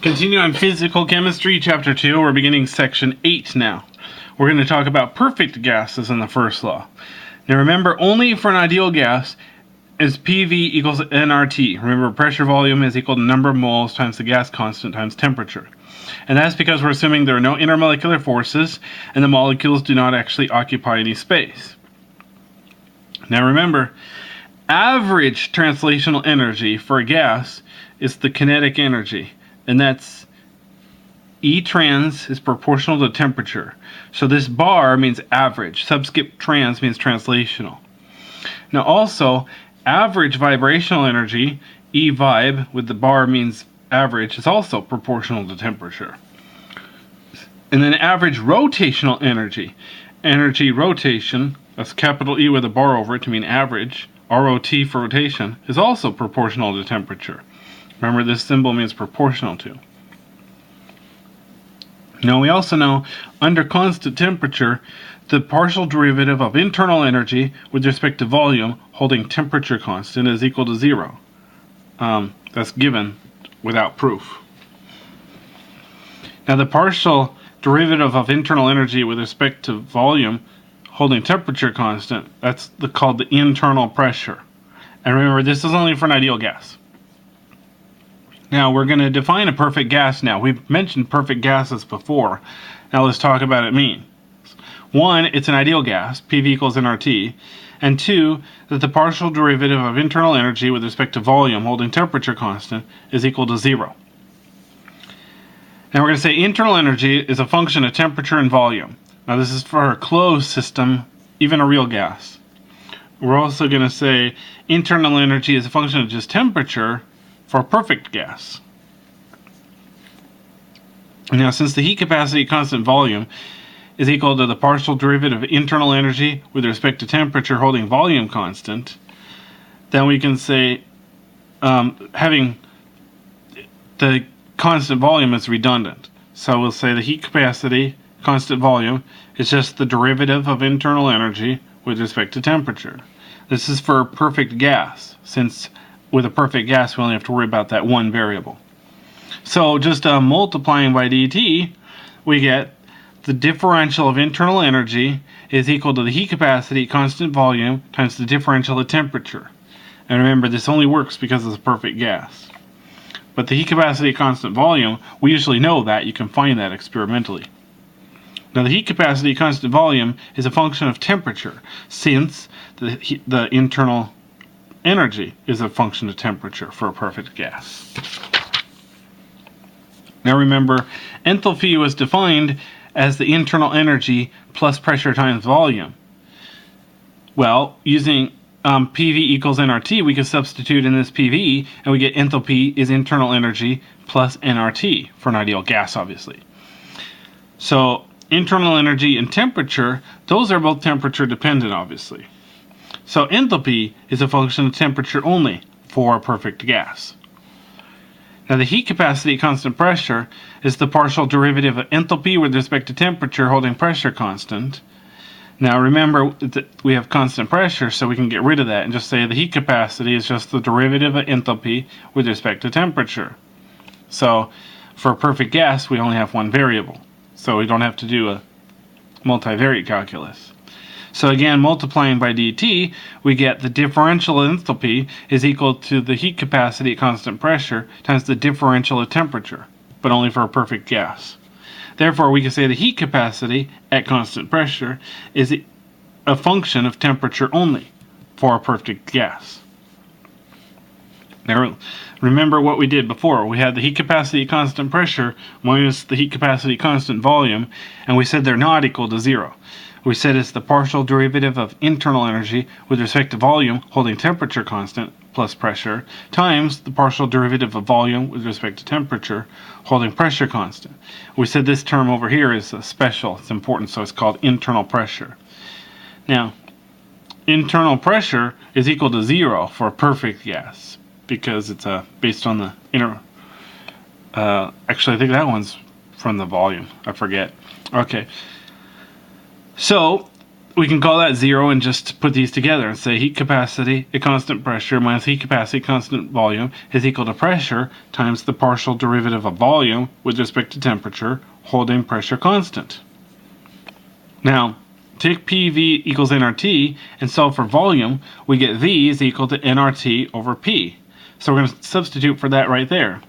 Continue on Physical Chemistry, Chapter 2. We're beginning Section 8 now. We're going to talk about perfect gases in the first law. Now remember, only for an ideal gas is PV equals nRT. Remember, pressure volume is equal to number of moles times the gas constant times temperature. And that's because we're assuming there are no intermolecular forces and the molecules do not actually occupy any space. Now remember, average translational energy for a gas is the kinetic energy. And that's E trans is proportional to temperature. So this bar means average. Subscript trans means translational. Now also, average vibrational energy, E vib, with the bar means average, is also proportional to temperature. And then average rotational energy rotation, that's capital E with a bar over it to mean average, ROT for rotation, is also proportional to temperature. Remember, this symbol means proportional to. Now we also know, under constant temperature, the partial derivative of internal energy with respect to volume holding temperature constant is equal to 0. That's given without proof. Now the partial derivative of internal energy with respect to volume holding temperature constant, that's called the internal pressure. And remember, this is only for an ideal gas. Now we're going to define a perfect gas now. We've mentioned perfect gases before. Now let's talk about what it means. 1, it's an ideal gas, PV equals nRT. And 2, that the partial derivative of internal energy with respect to volume holding temperature constant is equal to 0. Now we're going to say internal energy is a function of temperature and volume. Now this is for a closed system, even a real gas. We're also going to say internal energy is a function of just temperature for a perfect gas. Now, since the heat capacity constant volume is equal to the partial derivative of internal energy with respect to temperature holding volume constant, then we can say having the constant volume is redundant. So we'll say the heat capacity constant volume is just the derivative of internal energy with respect to temperature. This is for a perfect gas, since with a perfect gas, we only have to worry about that one variable. So just multiplying by dt, we get the differential of internal energy is equal to the heat capacity constant volume times the differential of temperature. And remember, this only works because it's a perfect gas. But the heat capacity constant volume, we usually know that. You can find that experimentally. Now the heat capacity constant volume is a function of temperature, since the internal energy is a function of temperature for a perfect gas. Now remember, enthalpy was defined as the internal energy plus pressure times volume. Well, using PV equals nRT, we can substitute in this PV and we get enthalpy is internal energy plus nRT for an ideal gas, obviously. So internal energy and temperature, those are both temperature dependent, obviously. So enthalpy is a function of temperature only for a perfect gas. Now the heat capacity constant pressure is the partial derivative of enthalpy with respect to temperature holding pressure constant. Now remember that we have constant pressure, so we can get rid of that and just say the heat capacity is just the derivative of enthalpy with respect to temperature. So for a perfect gas, we only have one variable, so we don't have to do a multivariate calculus. So again, multiplying by dt, we get the differential enthalpy is equal to the heat capacity at constant pressure times the differential of temperature, but only for a perfect gas. Therefore, we can say the heat capacity at constant pressure is a function of temperature only for a perfect gas. Now, remember what we did before. We had the heat capacity at constant pressure minus the heat capacity constant volume, and we said they're not equal to 0. We said it's the partial derivative of internal energy with respect to volume holding temperature constant plus pressure times the partial derivative of volume with respect to temperature holding pressure constant. We said this term over here is special. It's important, so it's called internal pressure. Now, internal pressure is equal to 0 for a perfect gas because it's based on the inner... actually, I think that one's from the volume. I forget. Okay. So, we can call that 0 and just put these together and say heat capacity at constant pressure minus heat capacity at constant volume is equal to pressure times the partial derivative of volume with respect to temperature, holding pressure constant. Now, take PV equals nRT and solve for volume. We get V is equal to nRT over P. So we're going to substitute for that right there.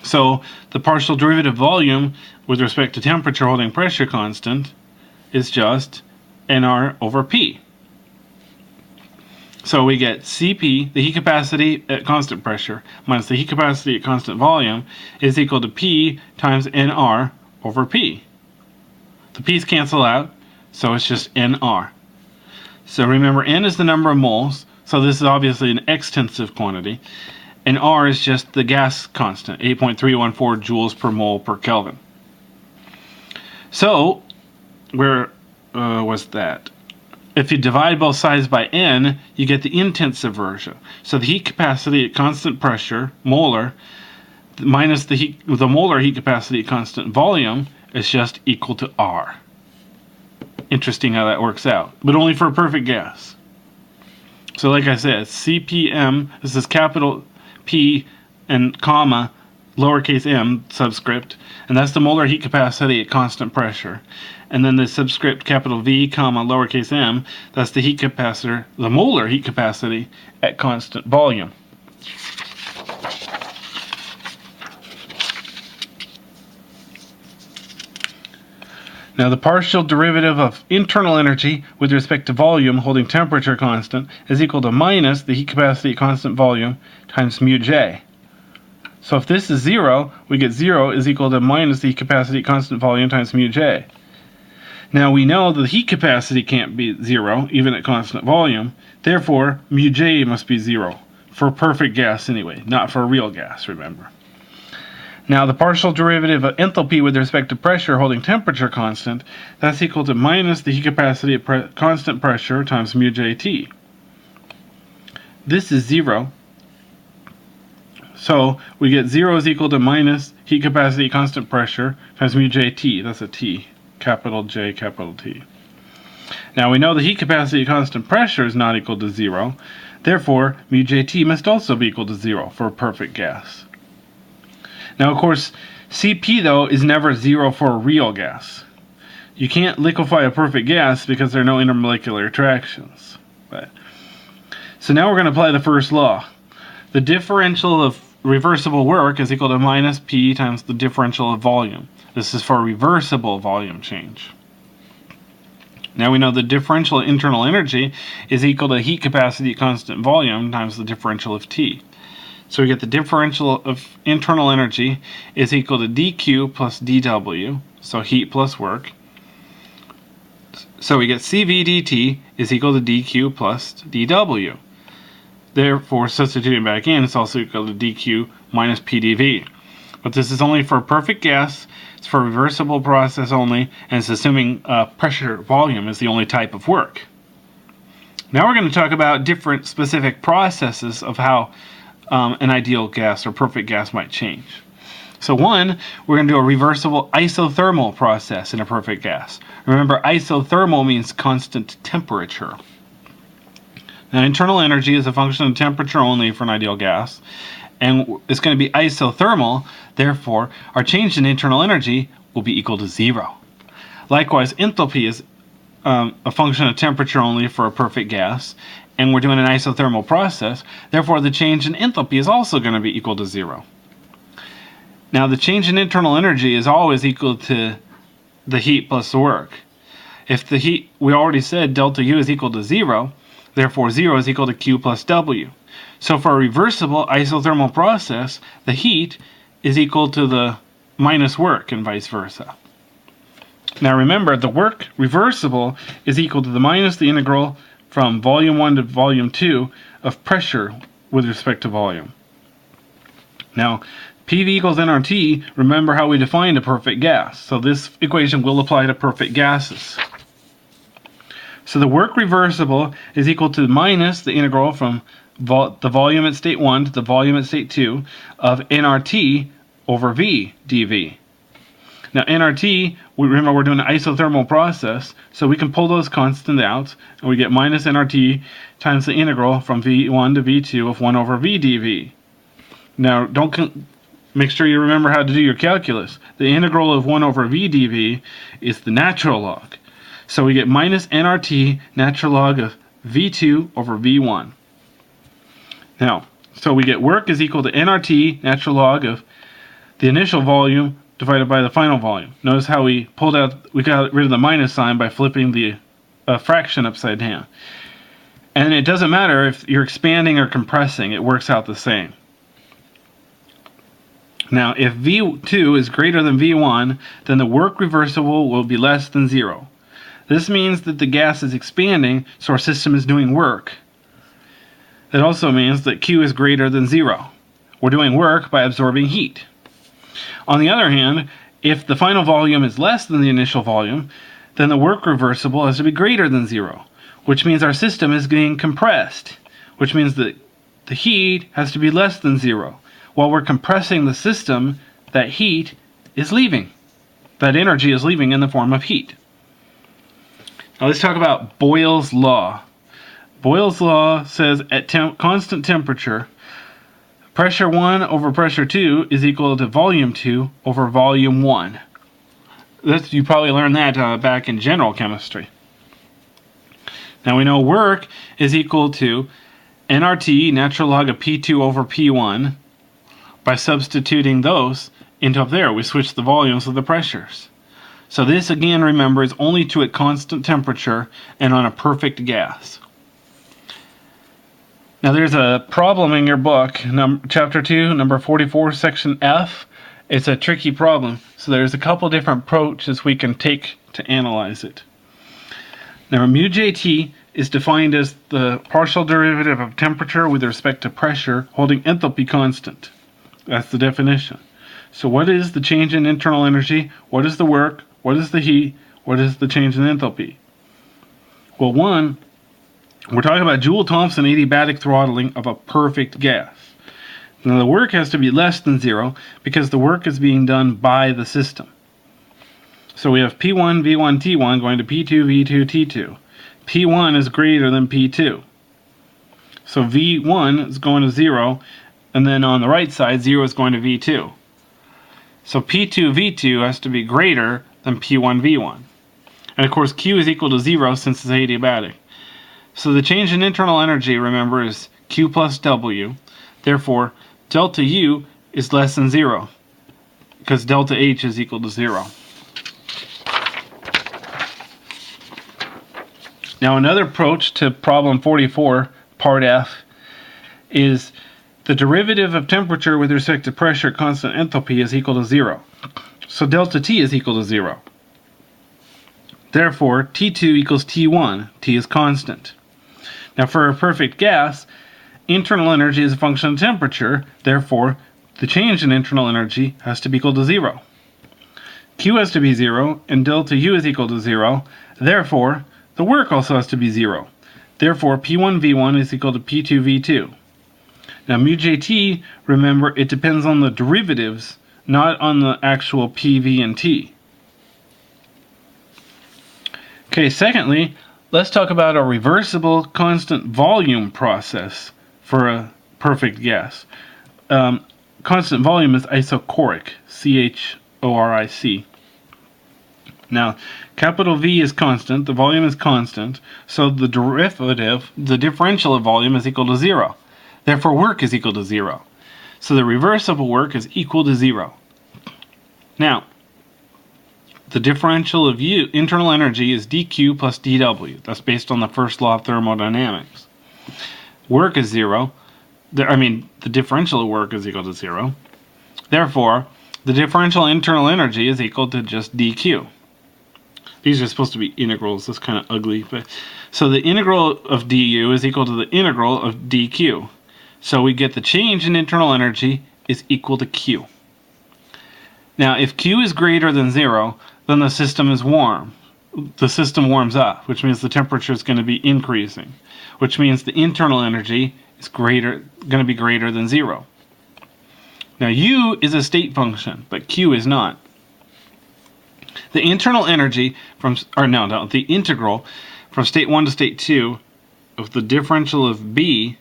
So the partial derivative volume with respect to temperature holding pressure constant is just nR over P. So we get Cp, the heat capacity at constant pressure, minus the heat capacity at constant volume, is equal to P times nR over P. The P's cancel out, so it's just nR. So remember, N is the number of moles, so this is obviously an extensive quantity, and R is just the gas constant, 8.314 joules per mole per Kelvin. So, where was that? If you divide both sides by N, you get the intensive version. So the heat capacity at constant pressure, molar, minus the molar heat capacity at constant volume is just equal to R. Interesting how that works out, but only for a perfect gas. So like I said, CPM, this is capital P and comma, lowercase m subscript, and that's the molar heat capacity at constant pressure. And then the subscript capital V, comma, lowercase m, that's the heat capacitor, the molar heat capacity at constant volume. Now the partial derivative of internal energy with respect to volume holding temperature constant is equal to minus the heat capacity at constant volume times mu j. So if this is 0, we get 0 is equal to minus the heat capacity at constant volume times mu j. Now we know the heat capacity can't be 0, even at constant volume. Therefore, mu j must be 0, for a perfect gas anyway, not for a real gas, remember. Now the partial derivative of enthalpy with respect to pressure holding temperature constant, that's equal to minus the heat capacity at constant pressure times mu jt. This is 0. So we get 0 is equal to minus heat capacity at constant pressure times mu jt. That's a t. Capital J, capital T. Now we know the heat capacity at constant pressure is not equal to 0. Therefore, mu jt must also be equal to 0 for a perfect gas. Now, of course, Cp, though, is never 0 for a real gas. You can't liquefy a perfect gas because there are no intermolecular attractions. So now we're going to apply the first law. The differential of reversible work is equal to minus P times the differential of volume. This is for reversible volume change. Now we know the differential of internal energy is equal to heat capacity at constant volume times the differential of T. So we get the differential of internal energy is equal to dq plus dw, so heat plus work. So we get Cv dt is equal to dq plus dw. Therefore, substituting back in, it's also equal to dq minus pdv. But this is only for a perfect gas, it's for a reversible process only, and it's assuming pressure volume is the only type of work. Now we're going to talk about different specific processes of how an ideal gas or perfect gas might change. So one, we're going to do a reversible isothermal process in a perfect gas. Remember, isothermal means constant temperature. Now, internal energy is a function of temperature only for an ideal gas, and it's going to be isothermal. Therefore, our change in internal energy will be equal to 0. Likewise, enthalpy is a function of temperature only for a perfect gas, and we're doing an isothermal process. Therefore, the change in enthalpy is also going to be equal to 0. Now, the change in internal energy is always equal to the heat plus the work. If the heat, we already said delta U is equal to 0, therefore 0 is equal to Q plus W. So for a reversible isothermal process, the heat is equal to the minus work and vice versa. Now remember, the work reversible is equal to the minus the integral from volume 1 to volume 2 of pressure with respect to volume. Now, PV equals nRT, remember how we defined a perfect gas. So this equation will apply to perfect gases. So the work reversible is equal to minus the integral from the volume at state 1 to the volume at state 2 of nRT over V dV. Now nRT, remember we're doing an isothermal process, so we can pull those constants out, and we get minus nRT times the integral from V1 to V2 of 1 over V dV. Now make sure you remember how to do your calculus. The integral of 1 over V dV is the natural log. So we get minus nRT natural log of V2 over V1. Now, so we get work is equal to nRT natural log of the initial volume divided by the final volume. Notice how we got rid of the minus sign by flipping the fraction upside down. And it doesn't matter if you're expanding or compressing, it works out the same. Now, if V2 is greater than V1, then the work reversible will be less than 0. This means that the gas is expanding, so our system is doing work. It also means that Q is greater than 0. We're doing work by absorbing heat. On the other hand, if the final volume is less than the initial volume, then the work reversible has to be greater than 0, which means our system is being compressed, which means that the heat has to be less than 0. While we're compressing the system, that heat is leaving. That energy is leaving in the form of heat. Now let's talk about Boyle's law. Boyle's law says at constant temperature, pressure 1 over pressure 2 is equal to volume 2 over volume 1. You probably learned that back in general chemistry. Now we know work is equal to nRT, natural log of P2 over P1. By substituting those into up there, we switch the volumes of the pressures. So this, again, remember, is only to a constant temperature and on a perfect gas. Now there's a problem in your book, chapter 2, number 44, section F. It's a tricky problem, so there's a couple different approaches we can take to analyze it. Now mu Jt is defined as the partial derivative of temperature with respect to pressure holding enthalpy constant. That's the definition. So what is the change in internal energy? What is the work? What is the heat? What is the change in enthalpy? Well, one, we're talking about Joule-Thomson adiabatic throttling of a perfect gas. Now the work has to be less than 0 because the work is being done by the system. So we have P1, V1, T1 going to P2, V2, T2. P1 is greater than P2. So V1 is going to 0, and then on the right side, 0 is going to V2. So P2, V2 has to be greater than P1, V1. And of course, Q is equal to 0 since it's adiabatic. So the change in internal energy, remember, is Q plus W. Therefore, delta U is less than 0, because delta H is equal to 0. Now another approach to problem 44, part F, is the derivative of temperature with respect to pressure at constant enthalpy is equal to 0. So delta T is equal to 0. Therefore, T2 equals T1. T is constant. Now for a perfect gas, internal energy is a function of temperature. Therefore, the change in internal energy has to be equal to 0. Q has to be 0, and delta U is equal to 0. Therefore, the work also has to be 0. Therefore, P1V1 is equal to P2V2. Now mu Jt, remember, it depends on the derivatives, not on the actual PV and T. Okay, secondly, let's talk about a reversible constant volume process for a perfect gas. Constant volume is isochoric, C-H-O-R-I-C. Now, capital V is constant, the volume is constant, so the differential of volume is equal to 0. Therefore, work is equal to 0. So the reversible work is equal to 0. Now, the differential of internal energy is dQ plus dW. That's based on the first law of thermodynamics. Work is 0. The differential of work is equal to 0. Therefore, the differential internal energy is equal to just dQ. These are supposed to be integrals. That's kind of ugly. So the integral of du is equal to the integral of dQ. So we get the change in internal energy is equal to Q. Now, if Q is greater than 0, then the system is warm. The system warms up, which means the temperature is going to be increasing, which means the internal energy is going to be greater than 0. Now, U is a state function, but Q is not. The internal energy the integral from state 1 to state 2 of the differential of B,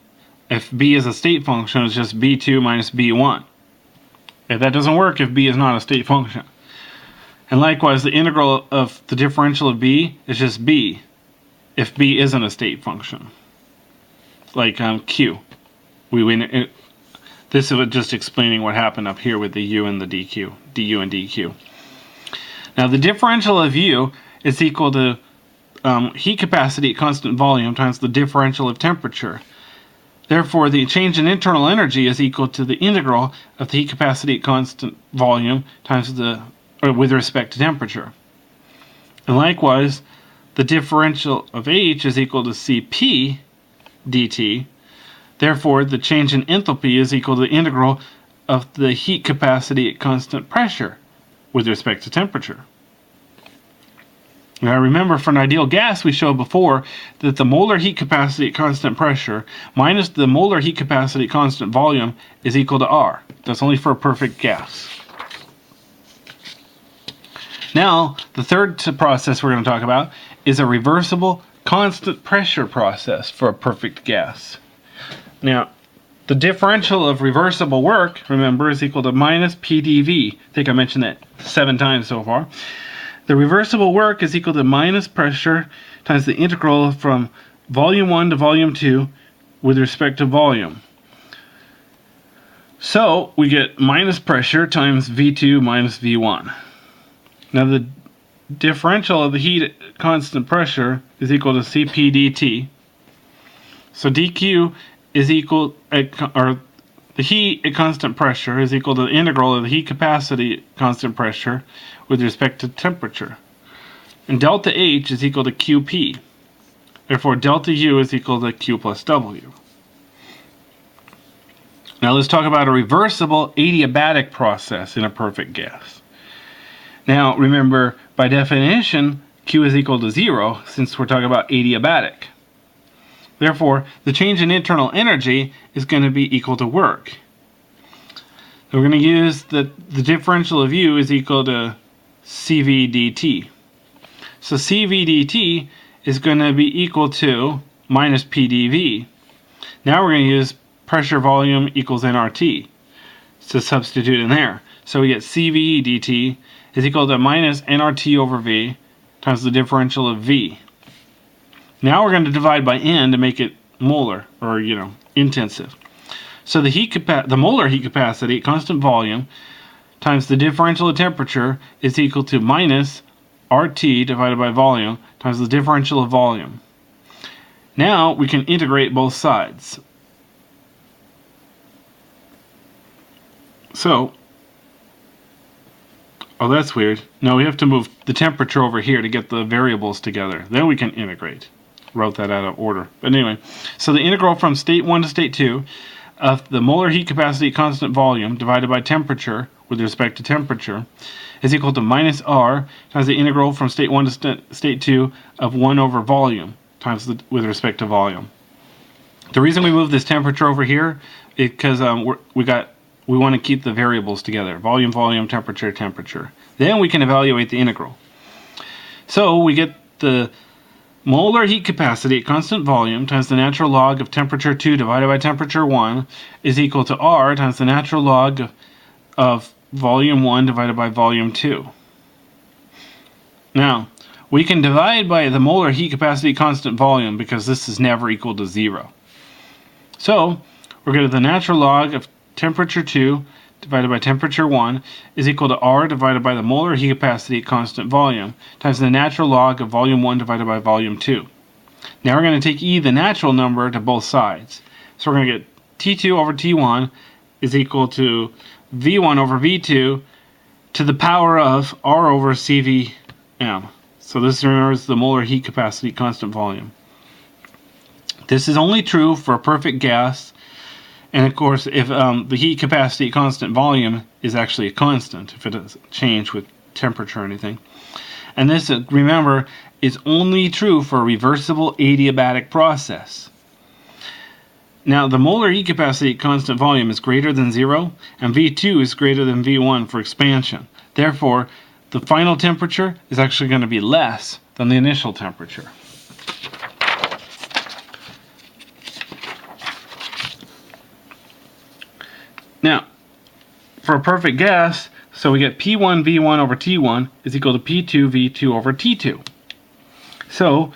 if B is a state function, is just B2 minus B1. Okay, that doesn't work if B is not a state function. And likewise, the integral of the differential of B is just B if B isn't a state function. Like Q. This is just explaining what happened up here with the U and the DQ, du and dq. Now the differential of U is equal to heat capacity at constant volume times the differential of temperature. Therefore, the change in internal energy is equal to the integral of the heat capacity at constant volume times with respect to temperature. And likewise, the differential of H is equal to Cp dt. Therefore, the change in enthalpy is equal to the integral of the heat capacity at constant pressure with respect to temperature. Now remember, for an ideal gas, we showed before that the molar heat capacity at constant pressure minus the molar heat capacity at constant volume is equal to R. That's only for a perfect gas. Now, the third process we're going to talk about is a reversible constant pressure process for a perfect gas. Now, the differential of reversible work, remember, is equal to minus PdV. I think I mentioned that 7 times so far. The reversible work is equal to minus pressure times the integral from volume 1 to volume 2 with respect to volume. So we get minus pressure times V2 minus V1. Now the differential of the heat at constant pressure is equal to Cp dt. So dq is equal, the heat at constant pressure is equal to the integral of the heat capacity at constant pressure with respect to temperature. And delta H is equal to Qp. Therefore, delta U is equal to Q plus W. Now let's talk about a reversible adiabatic process in a perfect gas. Now remember, by definition, Q is equal to 0 since we're talking about adiabatic. Therefore, the change in internal energy is going to be equal to work. So we're going to use the differential of U is equal to Cv dt. So Cv dt is going to be equal to minus PdV. Now we're going to use pressure volume equals nRT to substitute in there. So we get Cv dt is equal to minus nRT over V times the differential of V. Now we're going to divide by N to make it molar, or intensive. So the molar heat capacity at constant volume times the differential of temperature is equal to minus RT divided by volume times the differential of volume. Now we can integrate both sides. So, oh, that's weird. No, we have to move the temperature over here to get the variables together. Then we can integrate. Wrote that out of order. But anyway, so the integral from state 1 to state 2 of the molar heat capacity at constant volume divided by temperature with respect to temperature is equal to minus R times the integral from state 1 to state 2 of 1 over volume times with respect to volume. The reason we move this temperature over here is because we want to keep the variables together. Volume, volume, temperature, temperature. Then we can evaluate the integral. So we get the molar heat capacity at constant volume times the natural log of temperature 2 divided by temperature 1 is equal to R times the natural log of volume 1 divided by volume 2. Now, we can divide by the molar heat capacity at constant volume because this is never equal to 0. So, we're going to the natural log of temperature 2 divided by temperature 1 is equal to R divided by the molar heat capacity at constant volume times the natural log of volume 1 divided by volume 2. Now we're going to take E, the natural number, to both sides. So we're going to get T2 over T1 is equal to V1 over V2 to the power of R over CVM. So this remembers the molar heat capacity at constant volume. This is only true for a perfect gas. And of course, if the heat capacity at constant volume is actually a constant, if it doesn't change with temperature or anything. And this, remember, is only true for a reversible adiabatic process. Now, the molar heat capacity at constant volume is greater than 0, and V2 is greater than V1 for expansion. Therefore, the final temperature is actually going to be less than the initial temperature. Now, for a perfect gas, so we get P1 V1 over T1 is equal to P2 V2 over T2. So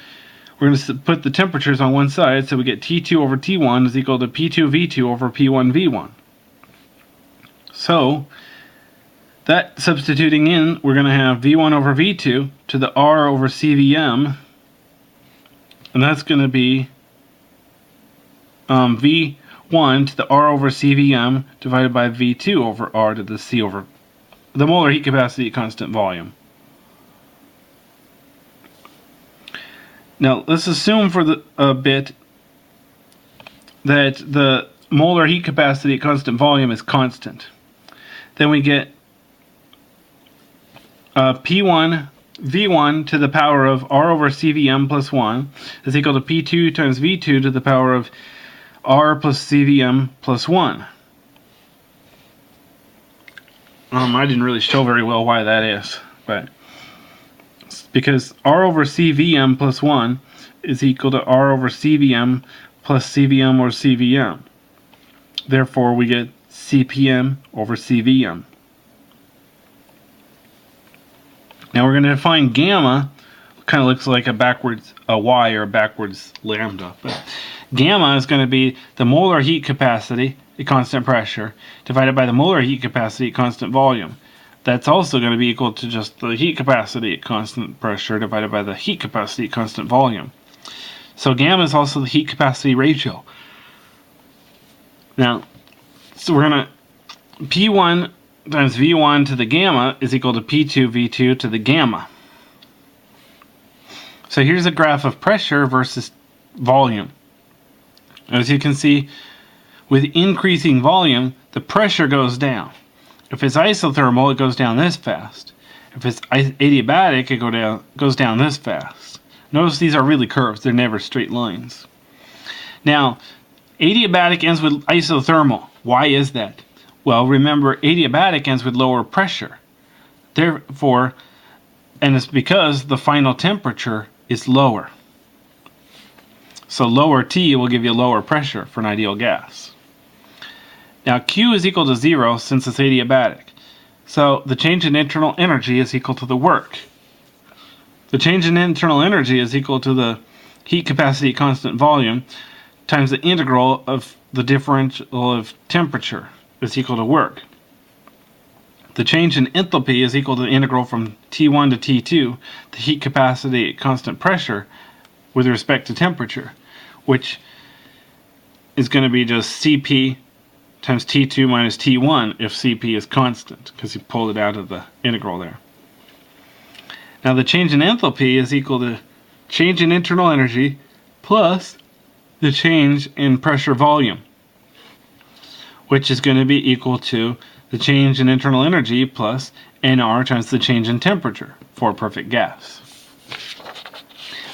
we're going to put the temperatures on one side, so we get T2 over T1 is equal to P2 V2 over P1 V1. So that substituting in, we're going to have V1 over V2 to the R over CVM, and that's going to be V1 to the R over CVM divided by V2 over R to the C over the molar heat capacity at constant volume. Now let's assume for a bit that the molar heat capacity at constant volume is constant. Then we get P1 V1 to the power of R over CVM plus 1 is equal to P2 times V2 to the power of R plus CVM plus 1. I didn't really show very well why that is, but it's because R over CVM plus 1 is equal to R over CVM plus CVM over CVM. Therefore, we get CPM over CVM. Now we're going to define gamma. Kind of looks like a Y or a backwards lambda, but gamma is going to be the molar heat capacity at constant pressure divided by the molar heat capacity at constant volume. That's also going to be equal to just the heat capacity at constant pressure divided by the heat capacity at constant volume. So gamma is also the heat capacity ratio. Now, so we're going to P1 times V1 to the gamma is equal to P2 V2 to the gamma. So here's a graph of pressure versus volume. As you can see, with increasing volume, the pressure goes down. If it's isothermal, it goes down this fast. If it's adiabatic, it goes down this fast. Notice these are really curves. They're never straight lines. Now, adiabatic ends with isothermal. Why is that? Well, remember, adiabatic ends with lower pressure. Therefore, and it's because the final temperature is lower. So lower T will give you lower pressure for an ideal gas. Now Q is equal to 0 since it's adiabatic. So the change in internal energy is equal to the work. The change in internal energy is equal to the heat capacity at constant volume times the integral of the differential of temperature is equal to work. The change in enthalpy is equal to the integral from T1 to T2, the heat capacity at constant pressure with respect to temperature, which is going to be just Cp times T2 minus T1 if Cp is constant, because you pulled it out of the integral there. Now the change in enthalpy is equal to change in internal energy plus the change in pressure volume, which is going to be equal to the change in internal energy plus nR times the change in temperature for a perfect gas.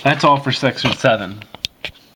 That's all for section 7.